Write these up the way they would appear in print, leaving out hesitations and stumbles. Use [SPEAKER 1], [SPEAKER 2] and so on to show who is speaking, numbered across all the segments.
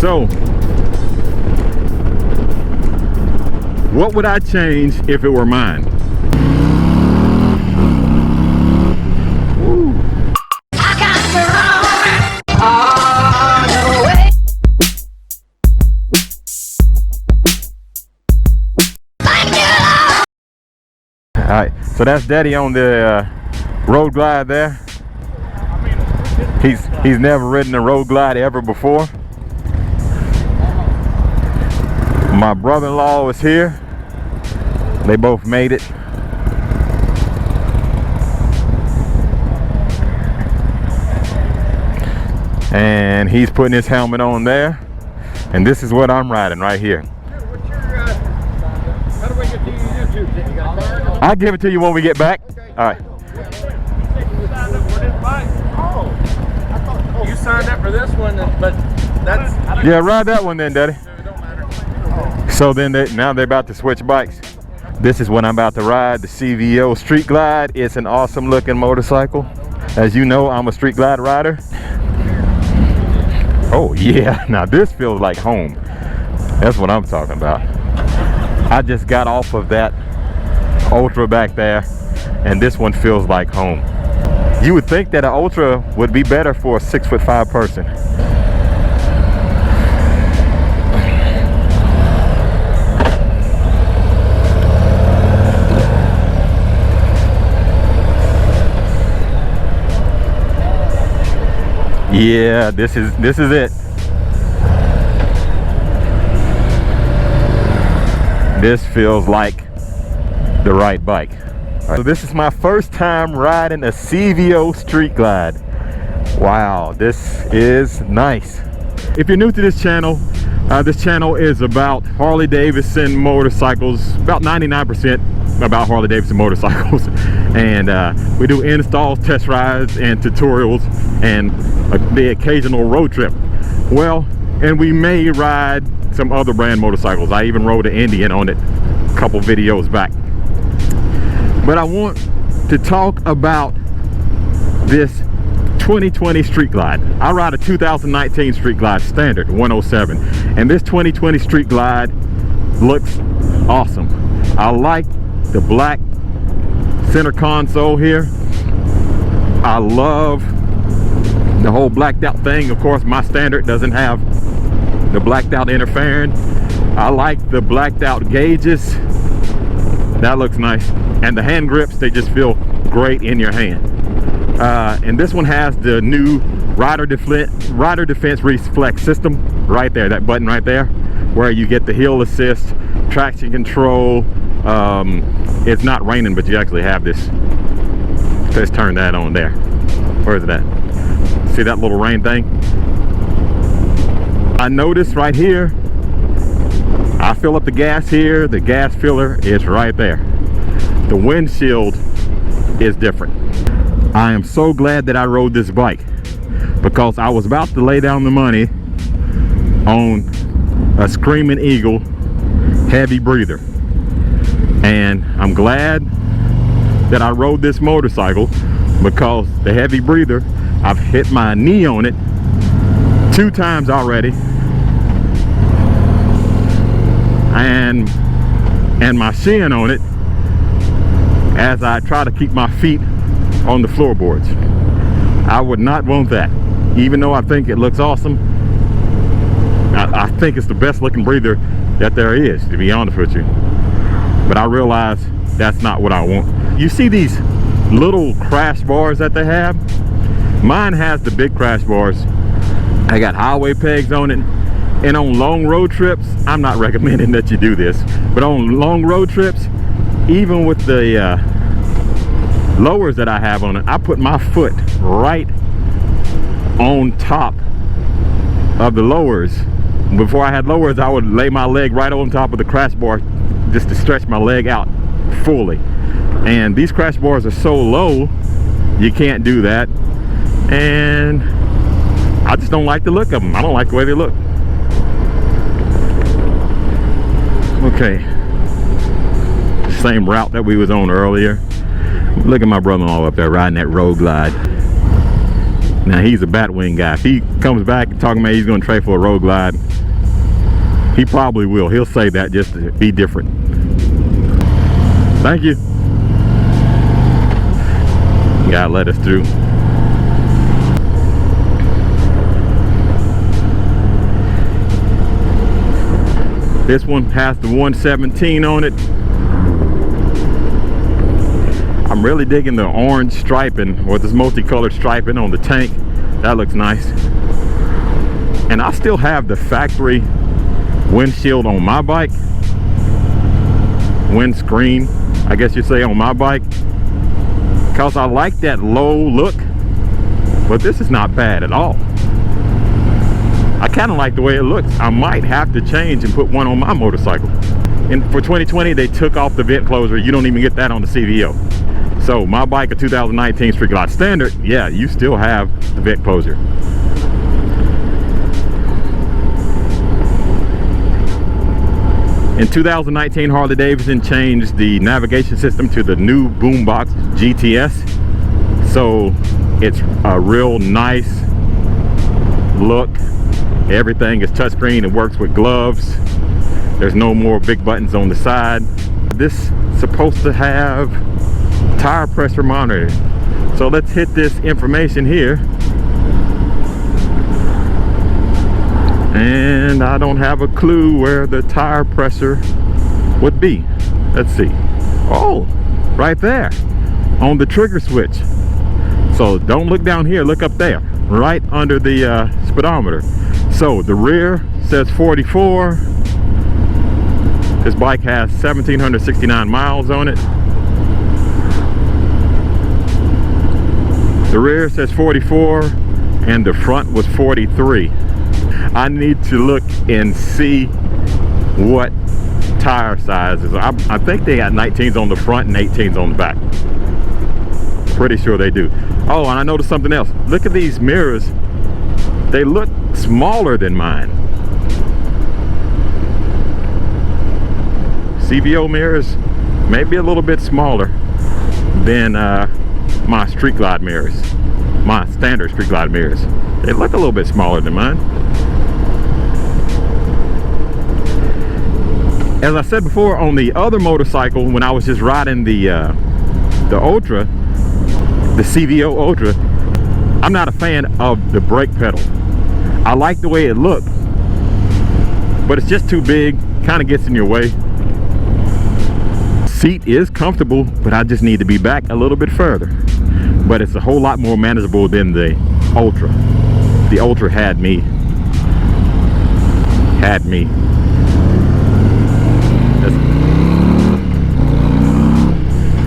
[SPEAKER 1] So, what would I change if it were mine? Woo. Alright, so that's Daddy on the road glide there. He's never ridden a road glide ever before. My brother-in-law is here. They both made it. And he's putting his helmet on there. And this is what I'm riding right here.
[SPEAKER 2] What's your, how do I get to your YouTube thing? You got a card?
[SPEAKER 1] I'll give it to you when we get back.
[SPEAKER 2] Okay.
[SPEAKER 1] All right.
[SPEAKER 2] You signed up for this one, but that's...
[SPEAKER 1] Yeah, ride that one then, Daddy.
[SPEAKER 2] It don't matter.
[SPEAKER 1] So then now they're about to switch bikes. This is what I'm about to ride, the CVO Street Glide. It's an awesome looking motorcycle. As you know, I'm a Street Glide rider. Oh yeah, now this feels like home. That's what I'm talking about. I just got off of that Ultra back there, and this one feels like home. You would think that an Ultra would be better for a 6'5" person. Yeah, this is it. This feels like the right bike. So this is my first time riding a CVO Street Glide. Wow, this is nice. If you're new to this channel is about Harley-Davidson motorcycles, about 99% about Harley-Davidson motorcycles. And we do installs, test rides, and tutorials, and the occasional road trip. Well, and we may ride some other brand motorcycles. I even rode an Indian on it a couple videos back. But I want to talk about this 2020 Street Glide. I ride a 2019 Street Glide Standard 107, and this 2020 Street Glide looks awesome. I like the black center console here. I love the whole blacked out thing. Of course, my Standard doesn't have the blacked out interference. I like the blacked out gauges. That looks nice. And the hand grips, they just feel great in your hand. And this one has the new rider defense reflex system right there, that button right there, where you get the hill assist, traction control. It's not raining, but you actually have this. Let's turn that on there. Where is it at? See that little rain thing? I noticed right here, I fill up the gas here, the gas filler is right there. The windshield is different. I am so glad that I rode this bike, because I was about to lay down the money on a Screaming Eagle heavy breather. And I'm glad that I rode this motorcycle, because the heavy breather, I've hit my knee on it 2 times already, and my shin on it, as I try to keep my feet on the floorboards. I would not want that, even though I think it looks awesome. I think it's the best looking breather that there is, to be honest with you. But I realize that's not what I want. You see these little crash bars that they have? Mine has the big crash bars. I got highway pegs on it. And on long road trips, I'm not recommending that you do this, but on long road trips, even with the lowers that I have on it, I put my foot right on top of the lowers. Before I had lowers, I would lay my leg right on top of the crash bar just to stretch my leg out fully. And these crash bars are so low, you can't do that. And I just don't like the look of them. I don't like the way they look. Okay, same route that we was on earlier. Look at my brother-in-law up there riding that road glide. Now he's a Batwing guy. If he comes back and talking about he's going to trade for a Road Glide, he probably will. He'll say that just to be different. Thank you. Gotta let us through. This one has the 117 on it. I'm really digging the orange striping, or this multicolored striping on the tank. That looks nice. And I still have the factory windshield on my bike. Windscreen, I guess you'd say, on my bike. Because I like that low look. But this is not bad at all. I kind of like the way it looks. I might have to change and put one on my motorcycle. And for 2020, they took off the vent closer. You don't even get that on the CVO. So my bike, a 2019 Street Glide Standard, yeah, you still have the vent closer. In 2019, Harley-Davidson changed the navigation system to the new Boombox GTS. So it's a real nice look. Everything is touchscreen. It works with gloves. There's no more big buttons on the side. This is supposed to have tire pressure monitor. So let's hit this information here. And I don't have a clue where the tire pressure would be. Let's see. Oh, right there on the trigger switch. So don't look down here, look up there, right under the speedometer. So the rear says 44. This bike has 1,769 miles on it. The rear says 44 and the front was 43. I need to look and see what tire sizes. I think they got 19s on the front and 18s on the back. Pretty sure they do. Oh, and I noticed something else. Look at these mirrors. They look smaller than mine. CVO mirrors, maybe a little bit smaller than my Street Glide mirrors. My standard Street Glide mirrors. They look a little bit smaller than mine. As I said before, on the other motorcycle, when I was just riding the Ultra, the CVO Ultra, I'm not a fan of the brake pedal. I like the way it looks, but it's just too big, kind of gets in your way. Seat is comfortable, but I just need to be back a little bit further. But it's a whole lot more manageable than the Ultra. The Ultra had me.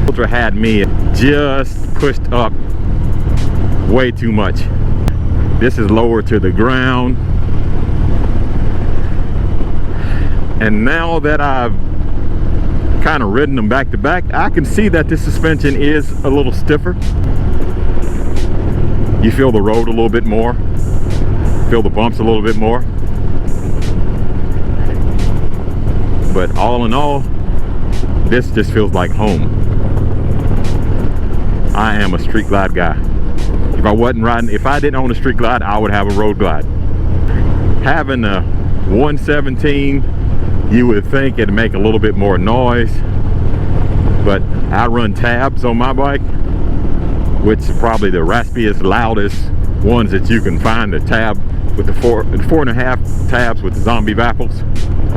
[SPEAKER 1] Ultra had me just pushed up way too much. This is lower to the ground. And now that I've kind of ridden them back to back, I can see that this suspension is a little stiffer. You feel the road a little bit more, feel the bumps a little bit more. But all in all, this just feels like home. I am a Street Glide guy. If I wasn't riding, if I didn't own a Street Glide, I would have a Road Glide. Having a 117, you would think it'd make a little bit more noise, but I run tabs on my bike, which is probably the raspiest, loudest ones that you can find. The tab with the 4.5 tabs with the zombie baffles.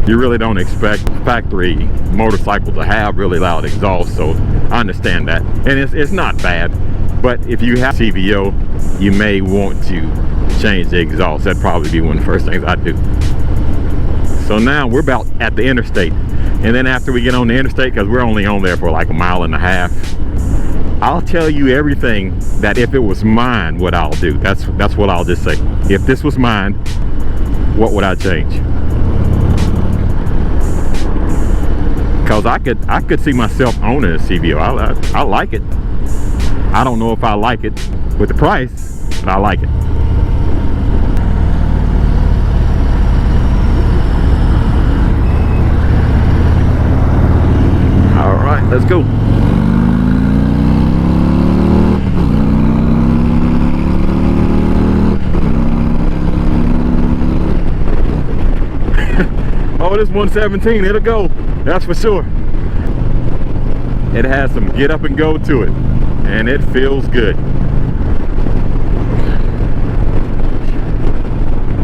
[SPEAKER 1] You really don't expect factory motorcycle to have really loud exhaust, so I understand that. And it's not bad, but if you have CVO, you may want to change the exhaust. That'd probably be one of the first things I'd do. So now we're about at the interstate, and then after we get on the interstate, because we're only on there for like a mile and a half, I'll tell you everything that if it was mine, what I'll do. That's what I'll just say. If this was mine, what would I change? Because I could see myself owning a CVO. I like it. I don't know if I like it with the price, but I like it. All right, let's go. Oh, this 117, it'll go, that's for sure. It has some get up and go to it, and it feels good.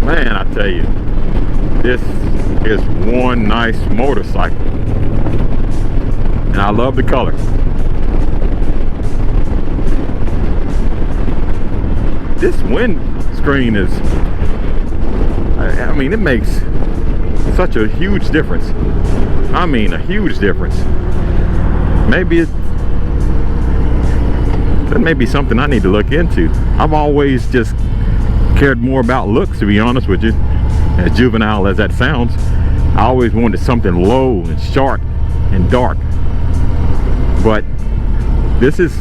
[SPEAKER 1] Man, I tell you, this is one nice motorcycle, and I love the color. This windscreen is, I mean, it makes such a huge difference. I mean, a huge difference. Maybe that may be something I need to look into. I've always just cared more about looks, to be honest with you. As juvenile as that sounds, I always wanted something low and sharp and dark. But this is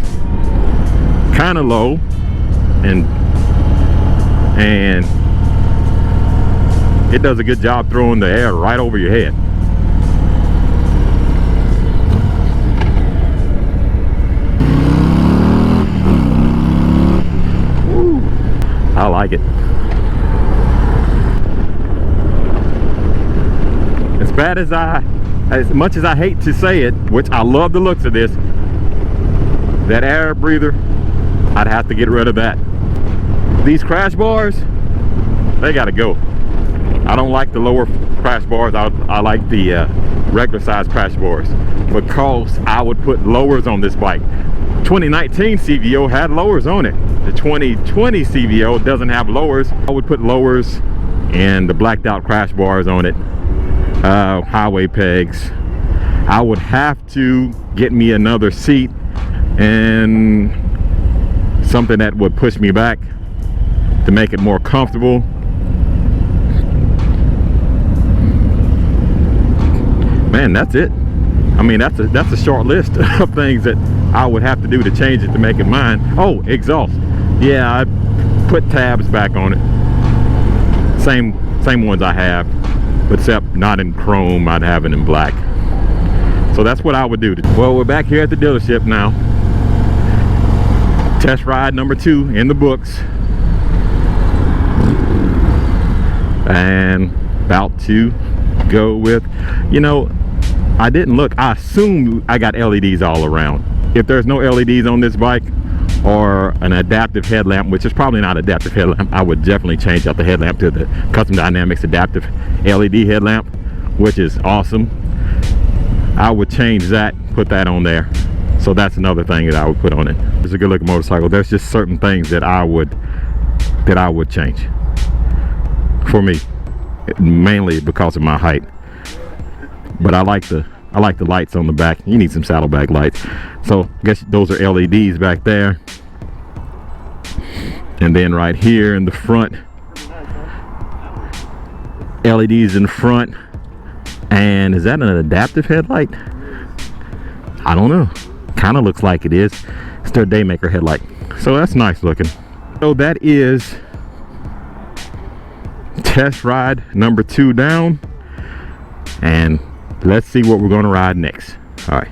[SPEAKER 1] kind of low and it does a good job throwing the air right over your head. Woo. I like it. As much as I hate to say it, which I love the looks of this, that air breather, I'd have to get rid of that. These crash bars, they gotta go. I don't like the lower crash bars. I like the regular size crash bars, because I would put lowers on this bike. 2019 CVO had lowers on it. The 2020 CVO doesn't have lowers. I would put lowers and the blacked out crash bars on it. Highway pegs. I would have to get me another seat and something that would push me back to make it more comfortable. Man, that's it. I mean, that's a short list of things that I would have to do to change it to make it mine. Oh, exhaust. Yeah, I put tabs back on it. Same ones I have, but except not in chrome. I'd have it in black. So that's what I would do. Well, we're back here at the dealership now. Test ride number 2 in the books, and about to go with, you know, I didn't look. I assume I got LEDs all around. If there's no LEDs on this bike, or an adaptive headlamp, which is probably not adaptive headlamp, I would definitely change out the headlamp to the Custom Dynamics adaptive LED headlamp, which is awesome. I would change that, put that on there. So that's another thing that I would put on it. It's a good looking motorcycle. There's just certain things that I would change for me, mainly because of my height. But I like the lights on the back. You need some saddlebag lights. So I guess those are LEDs back there. And then right here in the front, LEDs in front. And is that an adaptive headlight? I don't know. Kind of looks like it is. It's their Daymaker headlight. So that's nice looking. So that is test ride number 2 down. And let's see what we're going to ride next. All right.